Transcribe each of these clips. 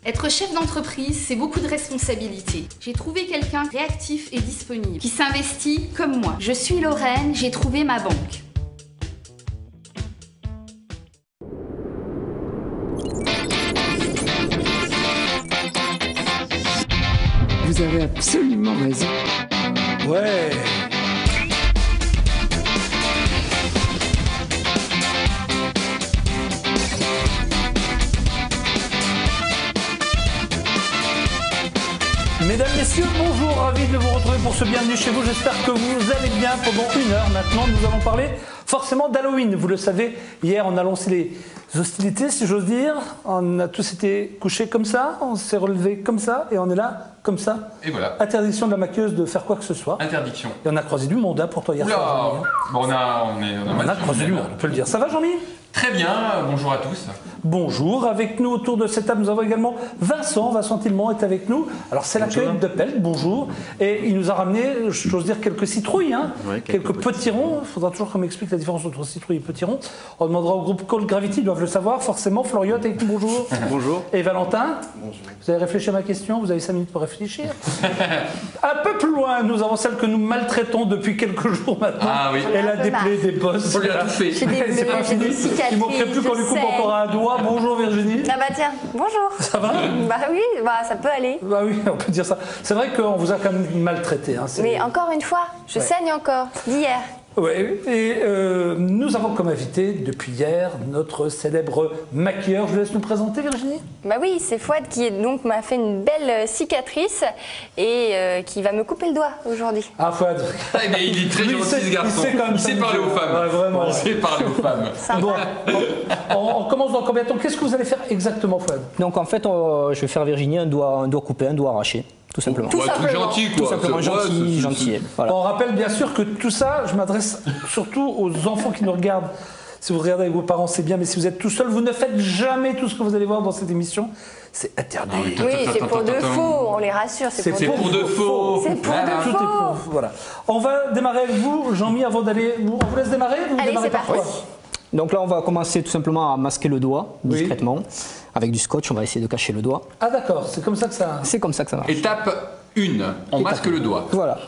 Être chef d'entreprise, c'est beaucoup de responsabilités. J'ai trouvé quelqu'un réactif et disponible, qui s'investit comme moi. Je suis Lorraine, j'ai trouvé ma banque. Vous avez absolument raison. Ouais. Mesdames, messieurs, bonjour, ravi de vous retrouver pour ce Bienvenue chez vous. J'espère que vous allez bien. Pendant une heure maintenant, nous allons parler forcément d'Halloween. Vous le savez, hier on a lancé les hostilités, si j'ose dire. On a tous été couchés comme ça, on s'est relevés comme ça et on est là comme ça. Et voilà. Interdiction de la maquilleuse de faire quoi que ce soit. Interdiction. Et on a croisé du monde hein, pour toi hier soir. Bon, on a croisé du monde, on peut le dire. Ça va Jean-Mi ? Très bien, bonjour à tous. Bonjour, avec nous autour de cette table, nous avons également Vincent Tillemont est avec nous. Alors c'est l'accueil de Pelt, bonjour. Et il nous a ramené, j'ose dire, quelques citrouilles, hein, oui, quelques petits ronds. Il faudra toujours qu'on m'explique la différence entre citrouille et petit rond. On demandera au groupe Cold Gravity, ils doivent le savoir, forcément. Floriot avec nous, bonjour. Bonjour. Et Valentin. Bonjour. Vous avez réfléchi à ma question, vous avez 5 minutes pour réfléchir. Un peu plus loin, nous avons celle que nous maltraitons depuis quelques jours maintenant. Ah oui. Elle a des plaies, des bosses. On lui a tout fait. C'est pas fini. Il manquerait plus qu'on lui coupe encore un doigt. Bonjour Virginie. Ah bah tiens, bonjour. Ça va? Bah oui, bah ça peut aller. Bah oui, on peut dire ça. C'est vrai qu'on vous a quand même maltraité. Hein, mais encore une fois, je saigne encore, d'hier. Oui, et nous avons comme invité depuis hier notre célèbre maquilleur. Je vous laisse nous présenter Virginie. Bah oui, c'est Fouad qui m'a fait une belle cicatrice et qui va me couper le doigt aujourd'hui. Ah Fouad. Ah, mais il est très gentil ce garçon. Il sait parler aux femmes. Ouais, vraiment, il sait parler aux femmes. Bon, on commence dans combien de temps? Qu'est-ce que vous allez faire exactement Fouad? Donc en fait, je vais faire Virginie un doigt coupé, un doigt arraché. Tout simplement. Tout gentil, quoi. Tout simplement gentil. Voilà. On rappelle bien sûr que tout ça, je m'adresse surtout aux enfants qui nous regardent. Si vous regardez avec vos parents, c'est bien, mais si vous êtes tout seul, vous ne faites jamais tout ce que vous allez voir dans cette émission. C'est interdit. Oui, c'est pour de faux, on les rassure. C'est pour de faux. C'est pour de Tout est faux. pour, voilà. On va démarrer avec vous, Jean-Mi, avant d'aller. On vous laisse démarrer? Allez, c'est parti. Donc là, on va commencer tout simplement à masquer le doigt discrètement. Oui. Avec du scotch, on va essayer de cacher le doigt. Ah d'accord, c'est comme ça que ça... C'est comme ça que ça marche. Étape 1, on masque le doigt. Voilà.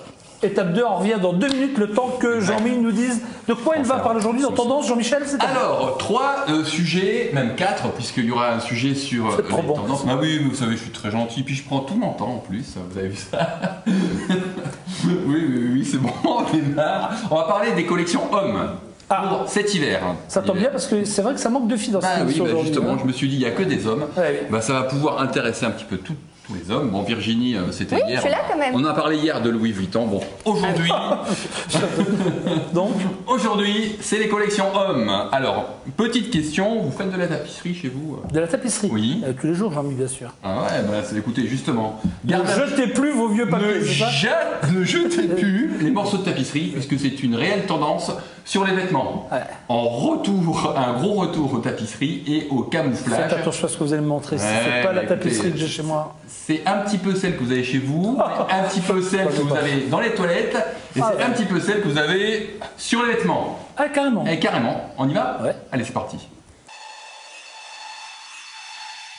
Étape 2, on revient dans 2 minutes, le temps que Jean-Mi nous dise de quoi il va parler aujourd'hui dans Tendance. Jean-Michel, c'est alors, 3 sujets, même 4, puisqu'il y aura un sujet sur les tendances. Ah oui, mais vous savez, je suis très gentil, puis je prends tout mon temps en plus, vous avez vu ça? Oui, c'est bon, on démarre. On va parler des collections hommes. Pour cet hiver. Ça tombe bien parce que c'est vrai que ça manque de filles dans cette émission aujourd'hui. Justement, je me suis dit, il n'y a que des hommes. Ouais. Ça va pouvoir intéresser un petit peu tous les hommes. Bon, Virginie, c'était hier. Je suis là quand même. On en a parlé hier de Louis Vuitton. Bon, aujourd'hui. Aujourd'hui, c'est les collections hommes. Alors, petite question, vous faites de la tapisserie chez vous? De la tapisserie? Oui. Tous les jours, Jean-Mi, bien sûr. Ah ouais, écoutez, justement. Ne jetez plus vos vieux papiers. Ne jetez plus les morceaux de tapisserie, puisque c'est une réelle tendance sur les vêtements. Ouais. En retour, un gros retour aux tapisseries et au camouflage. Faites attention à ce que vous allez me montrer. C'est pas la tapisserie que j'ai chez moi. C'est un petit peu celle que vous avez chez vous, un petit peu celle que vous avez dans les toilettes, et c'est un petit peu celle que vous avez sur les vêtements. Ah, carrément. Et carrément. On y va? Ouais. Allez, c'est parti.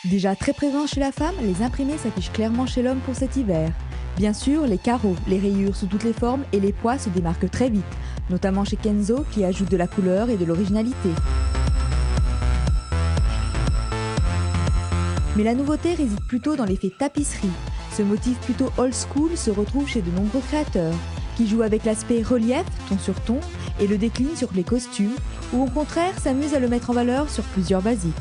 Déjà très présent chez la femme, les imprimés s'affichent clairement chez l'homme pour cet hiver. Bien sûr, les carreaux, les rayures sous toutes les formes et les pois se démarquent très vite, notamment chez Kenzo qui ajoute de la couleur et de l'originalité. Mais la nouveauté réside plutôt dans l'effet tapisserie. Ce motif plutôt old school se retrouve chez de nombreux créateurs, qui jouent avec l'aspect relief, ton sur ton, et le déclinent sur les costumes, ou au contraire s'amusent à le mettre en valeur sur plusieurs basiques.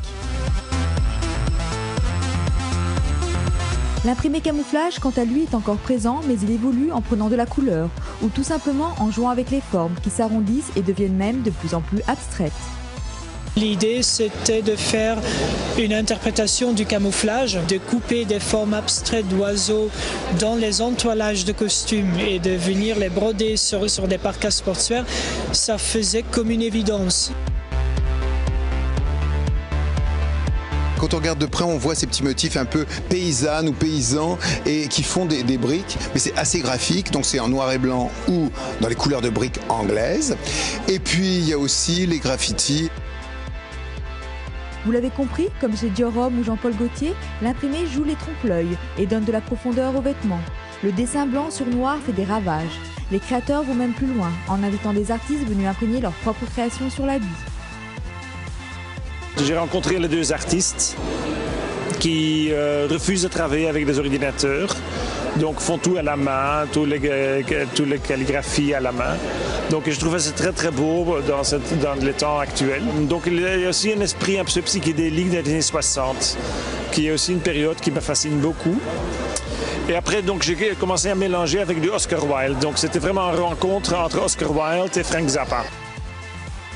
L'imprimé camouflage, quant à lui, est encore présent, mais il évolue en prenant de la couleur, ou tout simplement en jouant avec les formes, qui s'arrondissent et deviennent même de plus en plus abstraites. L'idée, c'était de faire une interprétation du camouflage, de couper des formes abstraites d'oiseaux dans les entoilages de costumes et de venir les broder sur des parkas sportswear. Ça faisait comme une évidence. Quand on regarde de près, on voit ces petits motifs un peu paysannes ou paysans et qui font des briques, mais c'est assez graphique, donc c'est en noir et blanc ou dans les couleurs de briques anglaises. Et puis il y a aussi les graffitis. Vous l'avez compris, comme chez Dior Homme ou Jean-Paul Gaultier, l'imprimé joue les trompe-l'œil et donne de la profondeur aux vêtements. Le dessin blanc sur noir fait des ravages. Les créateurs vont même plus loin, en invitant des artistes venus imprégner leurs propres créations sur l'habit. J'ai rencontré les 2 artistes qui refusent de travailler avec des ordinateurs, donc font tout à la main, toutes les calligraphies à la main. Donc je trouve ça très très beau dans les temps actuels. Donc il y a aussi un esprit un peu psychédélique des années 60, qui est aussi une période qui me fascine beaucoup. Et après, donc, j'ai commencé à mélanger avec du Oscar Wilde. Donc c'était vraiment une rencontre entre Oscar Wilde et Frank Zappa.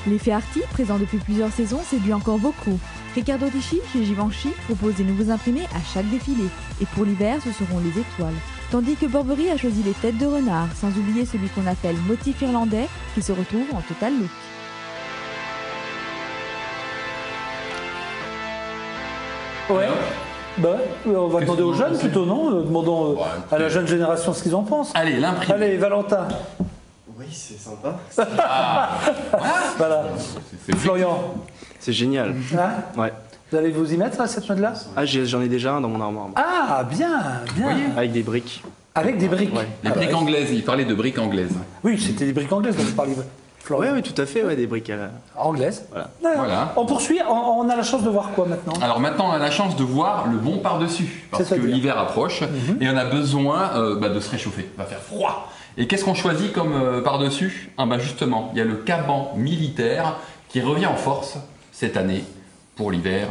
L'effet Arty, présent depuis plusieurs saisons, séduit encore beaucoup. Riccardo Tisci, chez Givenchy, propose des nouveaux imprimés à chaque défilé. Et pour l'hiver, ce seront les étoiles. Tandis que Burberry a choisi les têtes de renard, sans oublier celui qu'on appelle motif irlandais, qui se retrouve en total look. Ouais. Bah, on va demander aux jeunes plutôt, non? Demandons à la jeune génération ce qu'ils en pensent. Allez, l'imprimé. Allez, Valentin. Oui, c'est sympa. Voilà. Florian. C'est génial. Hein? Ouais. Vous allez vous y mettre, cette mode-là? Ah, j'en ai déjà un dans mon armoire. Ah, bien, bien. Avec des briques. Avec des briques. Ouais. Les briques anglaises, il parlait de briques anglaises. Oui, c'était des briques anglaises dont vous parliez. Florian. Oui, tout à fait, des briques anglaises. Voilà. On poursuit, on a la chance de voir quoi maintenant? Alors maintenant, on a la chance de voir le bon par-dessus, parce que l'hiver approche et on a besoin de se réchauffer. Il va faire froid. Et qu'est-ce qu'on choisit comme par-dessus? Justement, il y a le caban militaire qui revient en force cette année pour l'hiver.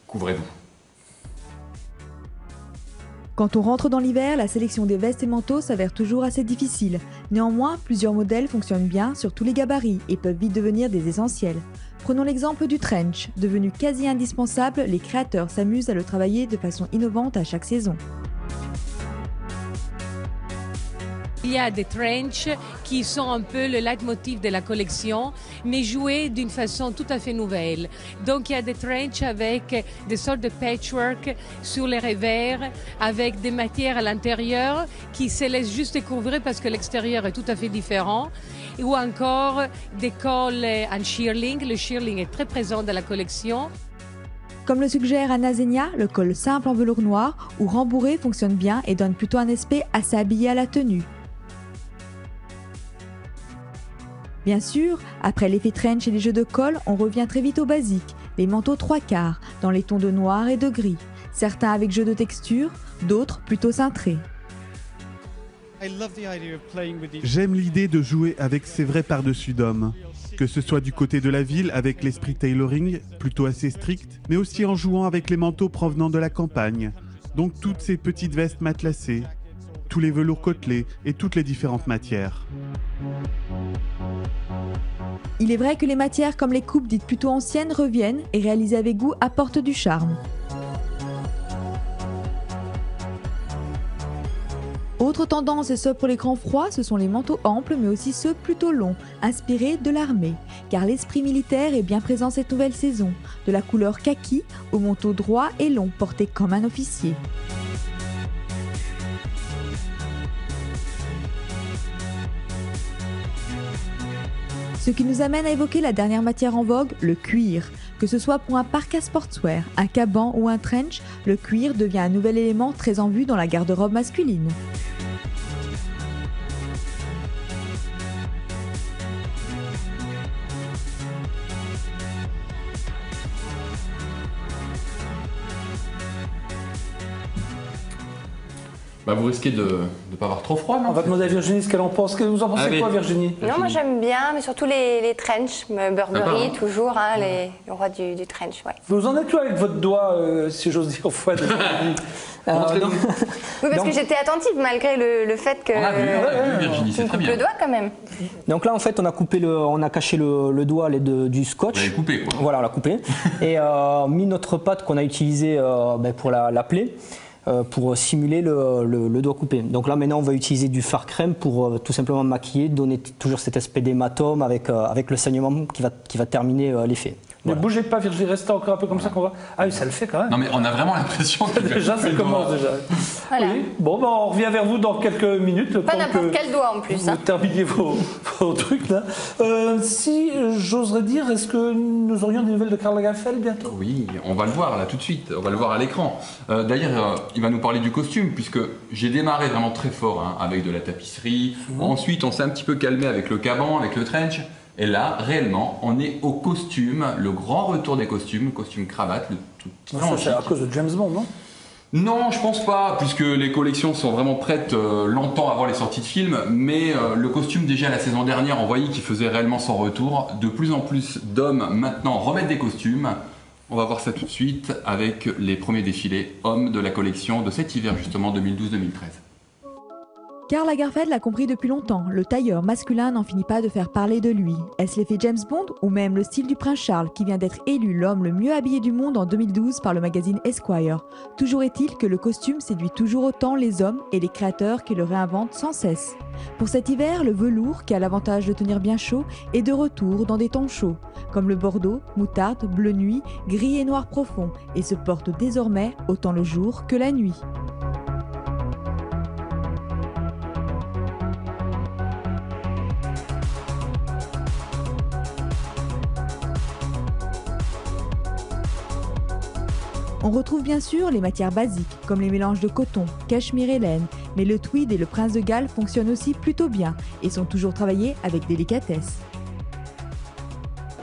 Couvrez-vous. Quand on rentre dans l'hiver, la sélection des vestes et manteaux s'avère toujours assez difficile. Néanmoins, plusieurs modèles fonctionnent bien sur tous les gabarits et peuvent vite devenir des essentiels. Prenons l'exemple du trench. Devenu quasi indispensable, les créateurs s'amusent à le travailler de façon innovante à chaque saison. Il y a des trench qui sont un peu le leitmotiv de la collection, mais joués d'une façon tout à fait nouvelle. Donc il y a des trench avec des sortes de patchwork sur les revers, avec des matières à l'intérieur qui se laissent juste découvrir parce que l'extérieur est tout à fait différent. Ou encore des cols en shearling. Le shearling est très présent dans la collection. Comme le suggère Anna Zegna, le col simple en velours noir ou rembourré fonctionne bien et donne plutôt un aspect assez habillé à la tenue. Bien sûr, après l'effet trench et les jeux de col, on revient très vite au basique, les manteaux 3/4, dans les tons de noir et de gris. Certains avec jeu de texture, d'autres plutôt cintrés. J'aime l'idée de jouer avec ces vrais par-dessus d'hommes. Que ce soit du côté de la ville avec l'esprit tailoring, plutôt assez strict, mais aussi en jouant avec les manteaux provenant de la campagne. Donc toutes ces petites vestes matelassées, tous les velours côtelés et toutes les différentes matières. Il est vrai que les matières comme les coupes dites plutôt anciennes reviennent et réalisées avec goût apportent du charme. Autre tendance et ce pour les grands froids, ce sont les manteaux amples mais aussi ceux plutôt longs, inspirés de l'armée. Car l'esprit militaire est bien présent cette nouvelle saison, de la couleur kaki au manteau droit et long porté comme un officier. Ce qui nous amène à évoquer la dernière matière en vogue, le cuir. Que ce soit pour un parka sportswear, un caban ou un trench, le cuir devient un nouvel élément très en vue dans la garde-robe masculine. Vous risquez de ne pas avoir trop froid, non? On va demander à Virginie ce qu'elle en pense. Vous en pensez quoi, Virginie? Non, moi j'aime bien, mais surtout les trench, Burberry, toujours, le roi du trench. Ouais. Vous en êtes où avec votre doigt, si j'ose dire, Fouad? Oui, parce que j'étais attentive malgré le fait que. On a vu, Virginie, c'est très bien. Le doigt quand même. Donc là, en fait, on a caché le doigt du scotch. Vous l'avez coupé, quoi. Voilà, on l'a coupé. Et mis notre pâte qu'on a utilisée pour la plaie. Pour simuler le doigt coupé. Donc là maintenant on va utiliser du fard crème pour tout simplement maquiller, donner toujours cet aspect d'hématome avec le saignement qui va terminer l'effet. Ne bougez pas, Virginie, restez encore un peu comme ça qu'on va. Ah oui, ça le fait quand même. Non mais on a vraiment l'impression que déjà, ça commence déjà. Voilà. Oui. Bon, ben, on revient vers vous dans quelques minutes. Pas n'importe quel doigt en plus. Vous terminez vos trucs là. Si j'oserais dire, est-ce que nous aurions des nouvelles de Karl Lagerfeld bientôt? Oui, on va le voir là tout de suite. On va le voir à l'écran. D'ailleurs, il va nous parler du costume puisque j'ai démarré vraiment très fort hein, avec de la tapisserie. Ensuite, on s'est un petit peu calmé avec le caban, avec le trench. Et là, réellement, on est au costume, le grand retour des costumes, costume cravate, le tout. Ça, c'est à cause de James Bond, non? Non, je pense pas, puisque les collections sont vraiment prêtes longtemps avant les sorties de films, mais le costume déjà la saison dernière, on voyait qu'il faisait réellement son retour. De plus en plus d'hommes maintenant remettent des costumes. On va voir ça tout de suite avec les premiers défilés hommes de la collection de cet hiver justement 2012-2013. Karl Lagerfeld l'a compris depuis longtemps, le tailleur masculin n'en finit pas de faire parler de lui. Est-ce l'effet James Bond ou même le style du prince Charles qui vient d'être élu l'homme le mieux habillé du monde en 2012 par le magazine Esquire? Toujours est-il que le costume séduit toujours autant les hommes et les créateurs qui le réinventent sans cesse. Pour cet hiver, le velours, qui a l'avantage de tenir bien chaud, est de retour dans des tons chauds, comme le bordeaux, moutarde, bleu nuit, gris et noir profond, et se porte désormais autant le jour que la nuit. On retrouve bien sûr les matières basiques, comme les mélanges de coton, cachemire et laine, mais le tweed et le prince de Galles fonctionnent aussi plutôt bien et sont toujours travaillés avec délicatesse.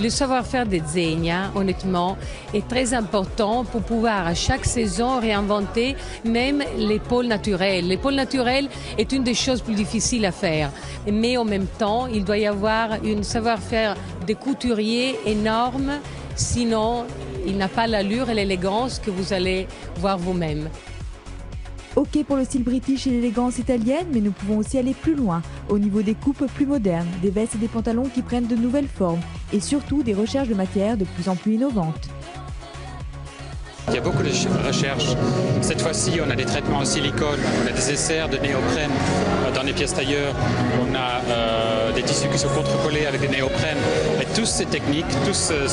Le savoir-faire des Zegna, honnêtement, est très important pour pouvoir à chaque saison réinventer même les pôles naturels. Les pôles naturels est une des choses plus difficiles à faire, mais en même temps, il doit y avoir un savoir-faire des couturiers énorme, sinon il n'a pas l'allure et l'élégance que vous allez voir vous-même. Ok pour le style british et l'élégance italienne, mais nous pouvons aussi aller plus loin, au niveau des coupes plus modernes, des vestes et des pantalons qui prennent de nouvelles formes, et surtout des recherches de matières de plus en plus innovantes. Il y a beaucoup de recherches. Cette fois-ci, on a des traitements en silicone, on a des essais de néoprène dans les pièces tailleurs, on a des tissus qui sont contre-collés avec des néoprènes. Et toutes ces techniques, tout ce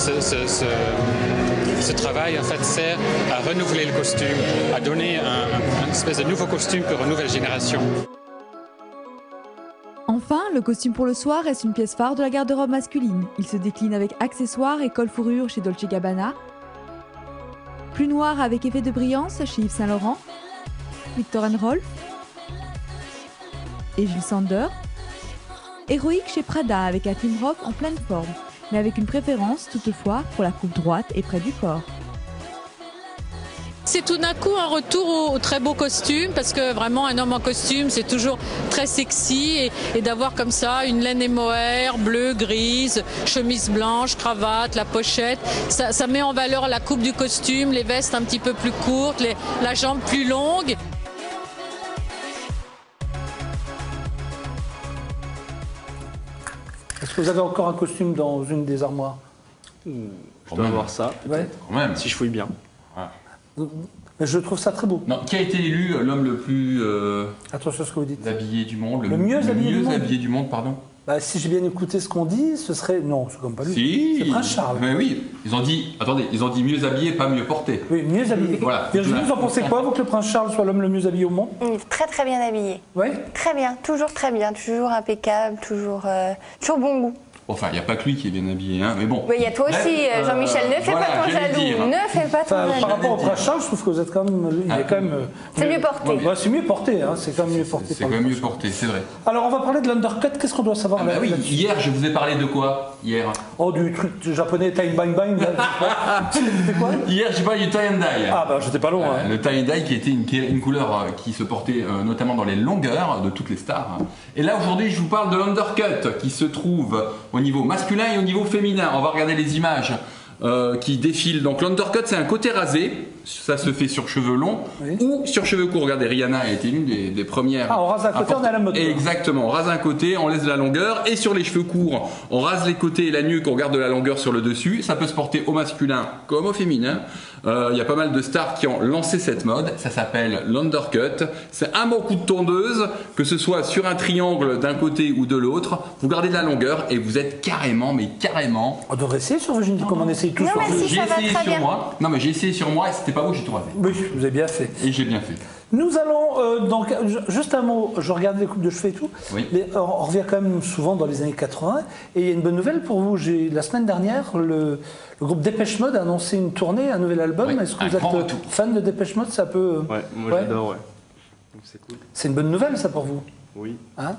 travail en fait sert à renouveler le costume, à donner une espèce de nouveau costume pour une nouvelle génération. Enfin, le costume pour le soir reste une pièce phare de la garde-robe masculine. Il se décline avec accessoires et col fourrure chez Dolce & Gabbana, plus noir avec effet de brillance chez Yves Saint Laurent, Viktor & Rolf et Jil Sander, héroïque chez Prada avec un trim robe en pleine forme, mais avec une préférence toutefois pour la coupe droite et près du corps. C'est tout d'un coup un retour au très beau costume, parce que vraiment un homme en costume c'est toujours très sexy, et d'avoir comme ça une laine mohair, bleue, grise, chemise blanche, cravate, la pochette, ça met en valeur la coupe du costume, les vestes un petit peu plus courtes, la jambe plus longue. Est-ce que vous avez encore un costume dans une des armoires? Je dois avoir ça, ouais. Quand même. Si je fouille bien. Ah. Mais je trouve ça très beau. Non, qui a été élu l'homme le plus attention à ce que vous dites. Habillé du monde, le mieux habillé du monde, pardon. Bah, si j'ai bien écouté ce qu'on dit, ce serait non, c'est comme pas lui. Si. C'est Prince Charles. Mais oui, ils ont dit, attendez, ils ont dit mieux habillé, pas mieux porté. Oui, mieux habillé. Voilà. Virginie, vous en pensez quoi, vous, que le Prince Charles soit l'homme le mieux habillé au monde? Très très bien habillé. Oui. Très bien, toujours impeccable, toujours bon goût. Enfin, il n'y a pas que lui qui est bien habillé, hein, mais bon. Il y a toi aussi, Jean-Michel, ne fais pas ton jaloux. Ne fais pas ton jaloux. Par rapport au Prince Charles, je trouve que vous êtes quand même. Il est quand même. C'est mieux porté. Ouais, c'est mieux porté, hein, c'est quand même mieux porté. C'est quand même mieux porté, c'est vrai. Alors, on va parler de l'undercut. Qu'est-ce qu'on doit savoir là? Oui, hier, je vous ai parlé de quoi? Hier. Oh, du truc japonais, tie bang bang. C'était quoi? Hier, j'ai parlé du tie and dye. Ah, bah, j'étais pas loin. Hein. Le tie and dye qui était une couleur qui se portait notamment dans les longueurs de toutes les stars. Et là, aujourd'hui, je vous parle de l'undercut qui se trouve au niveau masculin et au niveau féminin. On va regarder les images qui défilent. Donc l'undercut, c'est un côté rasé ça se fait sur cheveux longs ou sur cheveux courts. Regardez, Rihanna a été l'une des premières. Ah, on rase un côté, on est à la mode. Exactement, on rase un côté, on laisse de la longueur, et sur les cheveux courts, on rase les côtés et la nuque, on garde de la longueur sur le dessus. Ça peut se porter au masculin comme au féminin. Il y a pas mal de stars qui ont lancé cette mode. Ça s'appelle l'undercut. C'est un bon coup de tondeuse, que ce soit sur un triangle d'un côté ou de l'autre. Vous gardez de la longueur et vous êtes carrément, mais carrément. On devrait essayer sur Virginie, comme on essaye tous. Non, mais si, j'ai ça va essayé très sur bien. moi. Non, mais j'ai essayé sur moi et c'était pas beau, j'ai tout rasé. Oui, vous avez bien fait. Et j'ai bien fait. Nous allons, donc, juste un mot, je regarde les coupes de cheveux et tout. Oui. On revient quand même souvent dans les années 80. Et il y a une bonne nouvelle pour vous. La semaine dernière, le groupe Dépêche Mode a annoncé une tournée, un nouvel album. Oui, Est-ce que un vous êtes grand retour. fan de Dépêche Mode? Ça peut. Ouais, moi j'adore, ouais. Donc c'est cool. C'est une bonne nouvelle, ça, pour vous? Oui. Hein?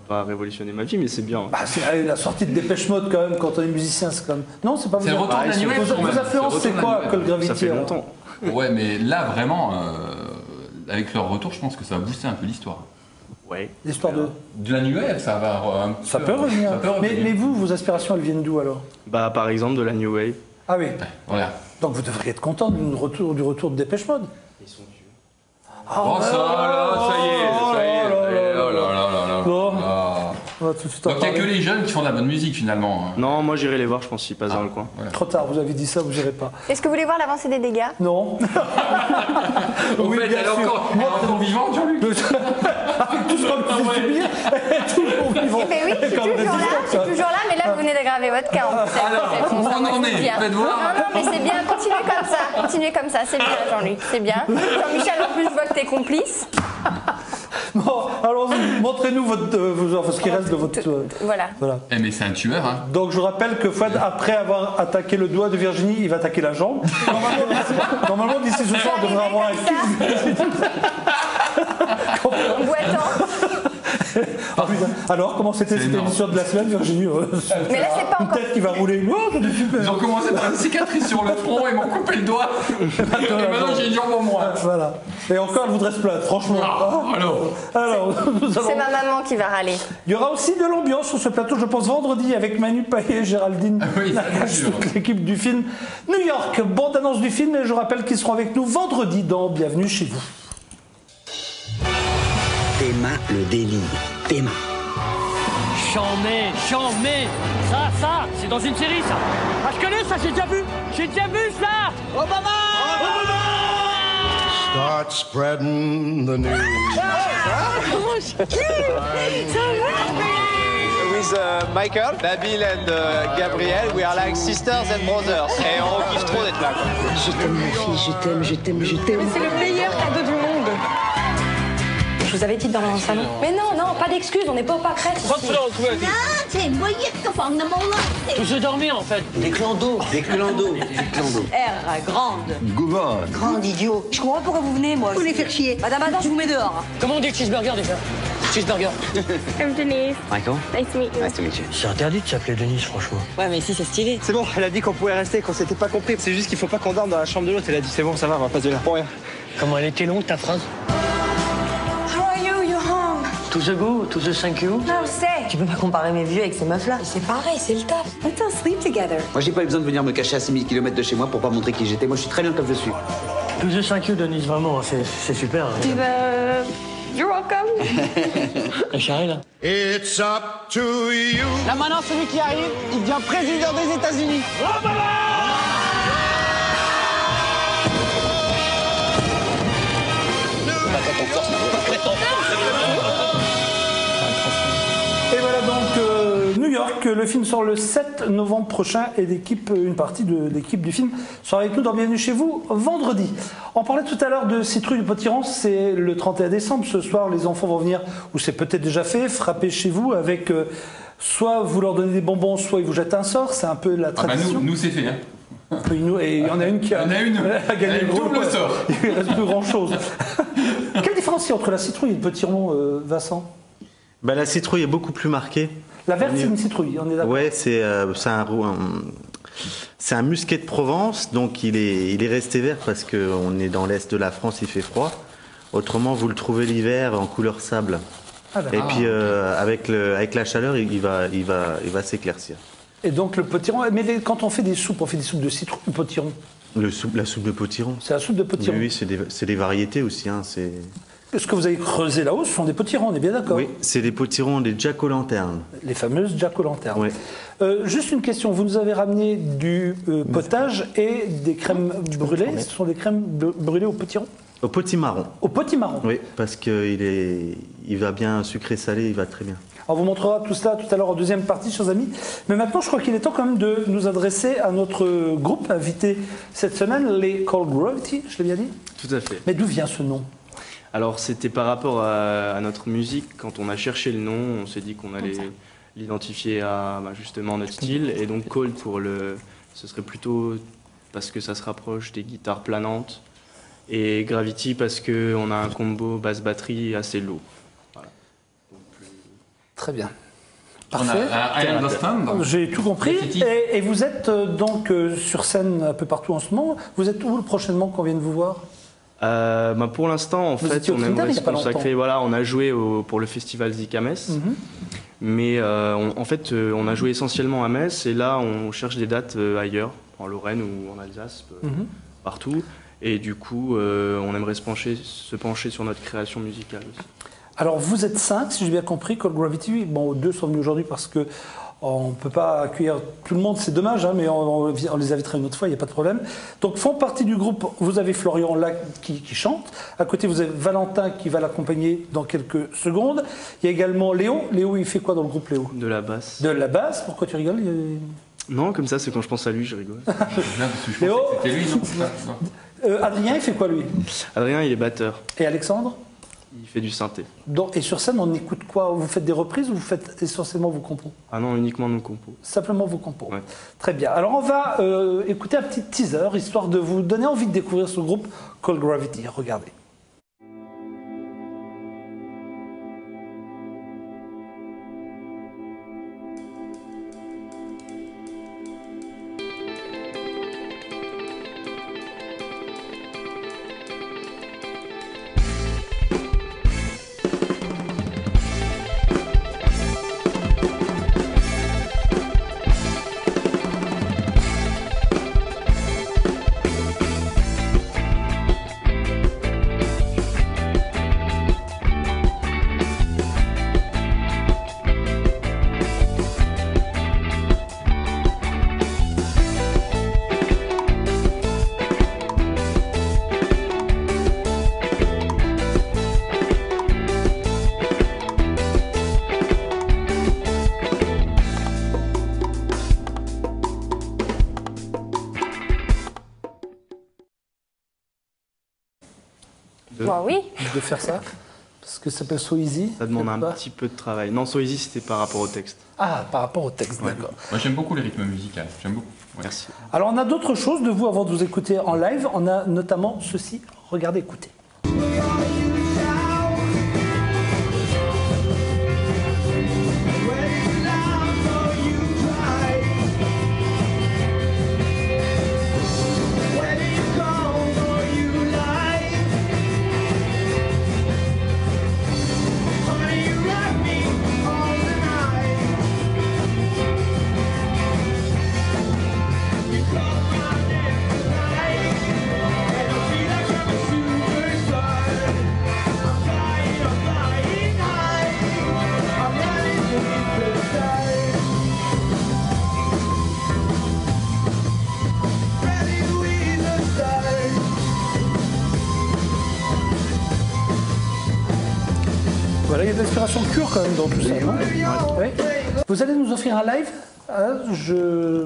Pas révolutionner ma vie, mais c'est bien. Bah, c'est la sortie de Dépêche Mode quand même, quand on est musicien, c'est quand même. Non, c'est pas vous. C'est le retour de la New Wave, quand même. Vos influences, c'est quoi, Cold Gravity? Ça fait longtemps. Ouais, mais là, vraiment, avec leur retour, je pense que ça va booster un peu l'histoire. Ouais. L'histoire de la New Wave, ça va ça peut revenir. Mais vous, vos aspirations, elles viennent d'où alors? Bah, par exemple, de la New Wave. Ah oui. Voilà. Donc vous devriez être content du retour de Dépêche Mode. Ils sont vieux. Oh, ça y est. Oh là là. Bon. On va tout de suite en Donc il n'y a que parler. les jeunes qui font de la bonne musique finalement. Non, moi j'irai les voir, je pense, s'ils passent dans le coin. Voilà. Trop tard, vous avez dit ça, vous n'irez pas. Est-ce que vous voulez voir l'avancée des dégâts? Non. Oui, bien elle est sûr. encore vivante, Jean-Luc. Avec tout ce qu'on peut subir, toujours vivant. Eh ben oui, je suis toujours là, mais là vous venez d'aggraver votre cas. Alors, où on en est? Faites voir. Non, mais c'est bien, continuez comme ça, c'est bien Jean-Luc, c'est bien. Jean-Michel, en plus, je vois que t'es complice. Bon, allons-y, montrez-nous ce qui reste de votre. Voilà. Eh, mais c'est un tueur, hein. Donc je rappelle que Fouad, après avoir attaqué le doigt de Virginie, il va attaquer la jambe. Normalement d'ici ce soir, on devrait avoir un kick. Boitant. Ah, putain. Alors, comment c'était cette émission de la semaine, Virginie? Mais là, c'est pas Une encore. tête qui va rouler. Oh, c'était super. Ils ont commencé par une cicatrice sur le front, ils m'ont coupé le doigt. Et maintenant j'ai une jambe en moins. Voilà. Et encore, elle voudrait se plaindre, franchement. Alors, nous allons... C'est ma maman qui va râler. Il y aura aussi de l'ambiance sur ce plateau, je pense, vendredi, avec Manu Payet, Géraldine, toute l'équipe du film New York. Bande annonce du film, et je rappelle qu'ils seront avec nous vendredi dans Bienvenue chez vous. Théma, le délire. Théma. Chambé. Ça, c'est dans une série, ça. Ah, je connais ça, j'ai déjà vu ça. Obama. Start spreading the news. With Michael, Nabil and Gabriel, we are like sisters and brothers. Et on kiffe trop d'être là. Je t'aime, ma fille, je t'aime. Mais c'est le meilleur cadeau du monde. Je vous avais dit dans mon salon. Mais non, pas d'excuses, on n'est pas au pâquerette. Je veux dormir, en fait. Des clans d'eau. R, grande. Gouverne. Grande idiot. Je comprends pas pourquoi vous venez, moi. Vous les faire chier. Madame, attends, je vous mets dehors. Comment on dit cheeseburger, déjà? Cheeseburger. I'm Denise. Michael. Nice to meet you. Nice to meet you. C'est interdit de s'appeler Denise, franchement. Ouais, mais ici, c'est stylé. C'est bon, elle a dit qu'on pouvait rester, qu'on s'était pas compris. C'est juste qu'il faut pas qu'on dorme dans la chambre de l'autre. Elle a dit c'est bon, ça va, on va passer là. Pour rien. Comment elle était longue, ta phrase? How are you? You home? To the go, to the thank you. No, say. Tu peux pas comparer mes vieux avec ces meufs-là. C'est pareil, c'est le taf. Let's all sleep together. Moi, j'ai pas eu besoin de venir me cacher à 6000 km de chez moi pour pas montrer qui j'étais. Moi, je suis très bien comme je suis. To the thank you, Denise, vraiment, c'est super. You're welcome. La charrue, là. It's up to you. Là maintenant, celui qui arrive, il devient président des États-Unis. Et voilà donc New York, le film sort le 7 novembre prochain et une partie de l'équipe du film sera avec nous dans Bienvenue chez vous vendredi. On parlait tout à l'heure de Citrouille du Potiron, c'est le 31 décembre. Ce soir, les enfants vont venir, ou c'est peut-être déjà fait, frapper chez vous avec soit vous leur donnez des bonbons, soit ils vous jettent un sort. C'est un peu la tradition. Nous c'est fait. Hein. Et il y en a une qui a gagné le gros sort. Il ne reste plus grand-chose. Quelle différence il y a entre la citrouille et le potiron, Vincent? Bah, la citrouille est beaucoup plus marquée. La verte, c'est une citrouille, on est d'accord? Ouais, c'est un musquet de Provence, donc il est resté vert parce qu'on est dans l'est de la France, il fait froid. Autrement, vous le trouvez l'hiver en couleur sable. Et puis avec la chaleur, il va s'éclaircir. Et donc le potiron, mais quand on fait des soupes de citrouille ou potiron? La soupe de potiron. C'est la soupe de potiron. Oui, c'est des variétés aussi. Hein, ce que vous avez creusé là-haut, ce sont des potirons, on est bien d'accord? Oui, c'est des potirons des jack-o'-lanternes. Les fameuses jack-o'-lanternes. Oui. Juste une question, vous nous avez ramené du potage et des crèmes brûlées. Ce sont des crèmes brûlées au potiron? Au potimarron. Au potimarron? Oui, parce qu'il va bien sucré-salé, il va très bien. On vous montrera tout cela tout à l'heure en deuxième partie, chers amis. Mais maintenant, je crois qu'il est temps quand même de nous adresser à notre groupe invité cette semaine, les Cold Gravity, je l'ai bien dit? Tout à fait. Mais d'où vient ce nom? Alors c'était par rapport à notre musique. Quand on a cherché le nom, on s'est dit qu'on allait l'identifier à justement notre style. Et donc Cold ce serait plutôt parce que ça se rapproche des guitares planantes. Et Gravity parce qu'on a un combo basse-batterie assez lourd. Voilà. Très bien. Parfait. On a J'ai tout compris. Et vous êtes donc sur scène un peu partout en ce moment. Vous êtes où prochainement qu'on vienne vous voir? Pour l'instant, en fait, on aimerait se consacrer. Voilà, on a joué pour le festival Zik à Metz, mais en fait, on a joué essentiellement à Metz, et là, on cherche des dates ailleurs, en Lorraine ou en Alsace, partout. Et du coup, on aimerait se pencher sur notre création musicale aussi. Alors, vous êtes 5, si j'ai bien compris, Cold Gravity. Bon, 2 sont venus aujourd'hui parce que on ne peut pas accueillir tout le monde, c'est dommage, mais on les invitera une autre fois, il n'y a pas de problème. Donc, font partie du groupe, vous avez Florian là qui chante. À côté, vous avez Valentin qui va l'accompagner dans quelques secondes. Il y a également Léo. Léo, il fait quoi dans le groupe, Léo? De la basse. De la basse? Pourquoi tu rigoles? Non, comme ça, c'est quand je pense à lui, je rigole. Léo, c'était lui, non? Adrien, il fait quoi, lui? Adrien, il est batteur. Et Alexandre? Il fait du synthé. Donc, et sur scène, on écoute quoi? Vous faites des reprises ou vous faites essentiellement vos compos? Ah non, uniquement nos compos. Simplement vos compos. Ouais. Très bien. Alors, on va écouter un petit teaser, histoire de vous donner envie de découvrir ce groupe Cold Gravity. Regardez. Oui. De faire ça? Parce que ça s'appelle So Easy. Ça demande un petit peu de travail. Non, So Easy, c'était par rapport au texte. Ah, par rapport au texte, ouais. D'accord. Moi, j'aime beaucoup les rythmes musicaux. J'aime beaucoup. Ouais. Merci. Alors, on a d'autres choses de vous avant de vous écouter en live. On a notamment ceci. Regardez, écoutez. Voilà, il y a de l'inspiration pure quand même dans tout ça, non? Oui. Vous allez nous offrir un live?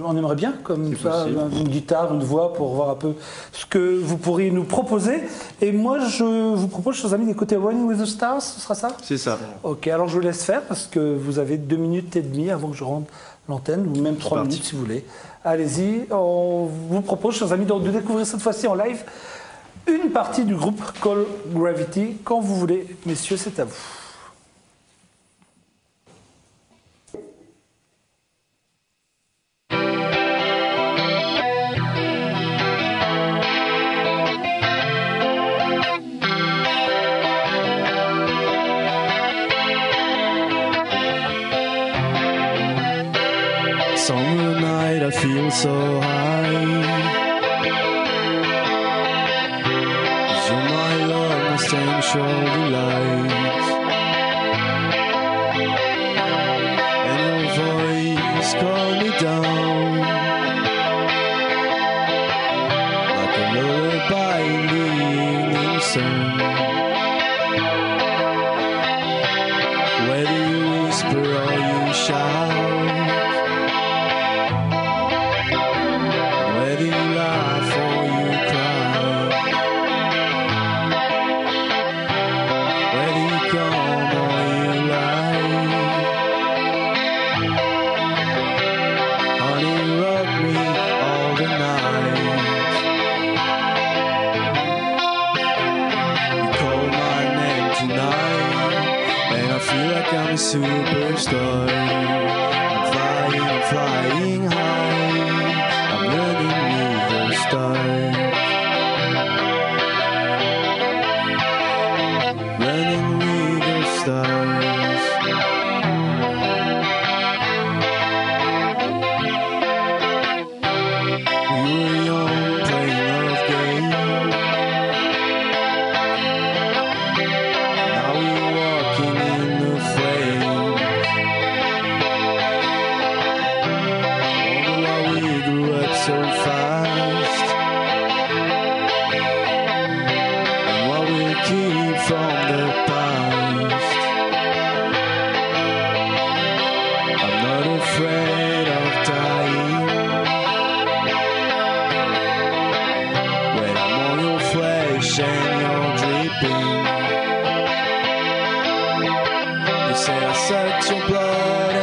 On aimerait bien, comme ça, une guitare, une voix, pour voir un peu ce que vous pourriez nous proposer. Et moi, je vous propose, chers amis, d'écouter Running with the Stars, ce sera ça? C'est ça. Ok, alors je vous laisse faire, parce que vous avez 2 minutes et demie avant que je rende l'antenne, ou même 3 minutes si vous voulez. Allez-y, on vous propose, chers amis, de découvrir cette fois-ci en live une partie du groupe Cold Gravity. Quand vous voulez, messieurs, c'est à vous. Summer night, I feel so high. sensual delights. And your voice calmed me down like a lullaby in the evening sun. Whether you whisper or you shout, whether you laugh or you cry, whether you come or you lie, honey, rock me all the night. You call my name tonight, and I feel like I'm a superstar. I'm flying high, I'm running with the stars. Running with the stars. We were young, playing love game. Now we're walking in the flames. Wonder why we grew up so fast, and what we keep from the past. I'm not afraid of dying when I'm on your flesh and you're dripping. You say I sucked your blood